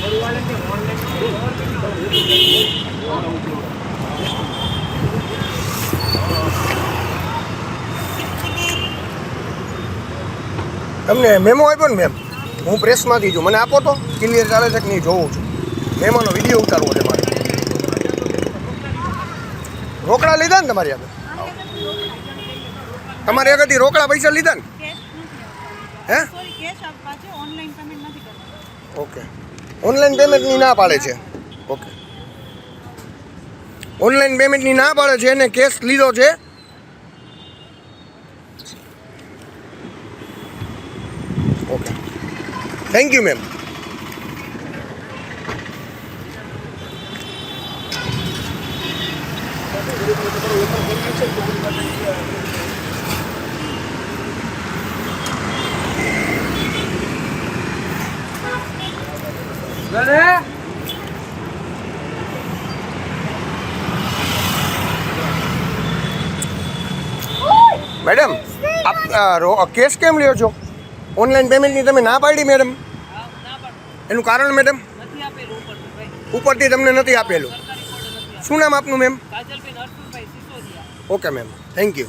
તમને મેમો આપ્યો ને મેમ, હું પ્રેસમાંથી છું, મને આપો તો ક્લિયર ચાલે છે કે નહીં જોઉં છું. મેમોનો વિડીયો ઉતારવો છે મારે. રોકડા લીધા ને તમારી આગળ? તમારી આગળથી રોકડા પૈસા લીધા ને? હે? ઓકે, ઓનલાઈન પેમેન્ટની ના પાડે છે. ઓકે, ઓનલાઈન પેમેન્ટની ના પાડે છે અને કેશ લીધો છે. Okay, thank you ma'am. Madam, આપ કેશ કેમ લ્યો છો? ઓનલાઈન પેમેન્ટની તમે ના પાડી મેડમ. એનું કારણ મેડમ? ઉપરથી તમને નથી આપેલું. શું નામ આપનું ma'am? Okay ma'am, thank you.